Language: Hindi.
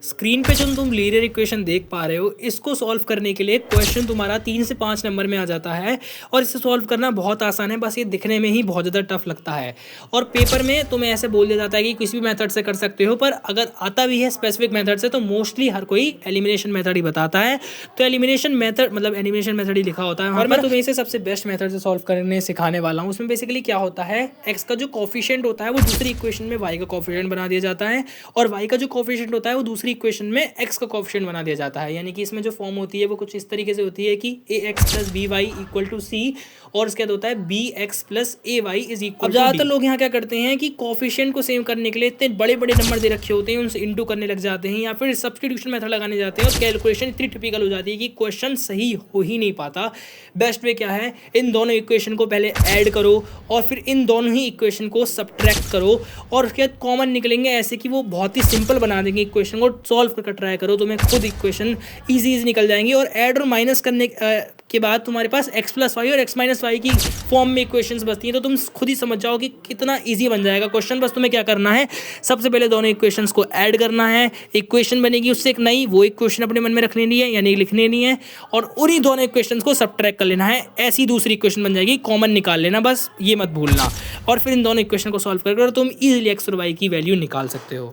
स्क्रीन पे जो तुम लीनियर इक्वेशन देख पा रहे हो, इसको सॉल्व करने के लिए क्वेश्चन तुम्हारा 3 से 5 नंबर में आ जाता है और इसे सॉल्व करना बहुत आसान है, बस ये दिखने में ही बहुत ज़्यादा टफ लगता है। और पेपर में तुम्हें ऐसे बोल दिया जाता है कि किसी भी मेथड से कर सकते हो, पर अगर आता भी है स्पेसिफिक मेथड से तो मोस्टली हर कोई एलिमिनेशन मेथड ही बताता है। तो एलिमिनेशन मेथड मतलब एलिमिनेशन मेथड ही लिखा होता है और मैं तुम्हें इसे सबसे बेस्ट मेथड से सॉल्व करने सिखाने वाला हूँ। उसमें बेसिकली क्या होता है, एक्स का जो कोफिशिएंट होता है वो दूसरी इक्वेशन में वाई का कोफिशिएंट बना दिया जाता है और वाई का जो कोफिशिएंट होता है वो दूसरी इक्वेशन में एक्स का कोफिशिएंट बना दिया जाता है। यानी कि इसमें जो फॉर्म होती है वो कुछ इस तरीके से होती है कि a x plus b y equal to c और इसके बाद होता है b x plus a y is equal. अब ज़्यादातर लोग यहाँ क्या करते हैं कि कोफिशिएंट को सेव करने के लिए इतने बड़े बड़े नंबर दे रखे होते हैं, उनसे इंटू करने लग जाते हैं या फिर सब्स्टिट्यूशन मेथड लगाने जाते हैं और कैलकुलेशन इतनी टिपिकल हो जाती है कि क्वेश्चन सही हो ही नहीं पाता। बेस्ट वे क्या है, इन दोनों इक्वेशन को पहले ऐड करो और फिर इन दोनों ही इक्वेशन को सब्ट्रैक्ट करो और उसके बाद कॉमन निकलेंगे ऐसे कि वो बहुत ही सिंपल बना देंगे। इक्वेशन को सॉल्व करके ट्राई करो, तुम्हें खुद इक्वेशन इजी निकल जाएंगी। और ऐड और माइनस करने के बाद तुम्हारे पास एक्स प्लस वाई और एक्स माइनस वाई की फॉर्म में इक्वेशंस बचती हैं, तो तुम खुद ही समझ जाओ कि कितना इजी बन जाएगा क्वेश्चन। बस तुम्हें क्या करना है, सबसे पहले दोनों इक्वेशंस को ऐड करना है, इक्वेशन बनेगी उससे एक नई, वो इक्वेशन अपने मन में रख लेनी है यानी लिख लेनी है और उन्हीं दोनों इक्वेशंस को सब्ट्रैक्ट कर लेना है। ऐसी दूसरी इक्वेशन बन जाएगी, कॉमन निकाल लेना, बस ये मत भूलना। और फिर इन दोनों इक्वेशन को सॉल्व करके तुम इजीली एक्स और वाई की वैल्यू निकाल सकते हो।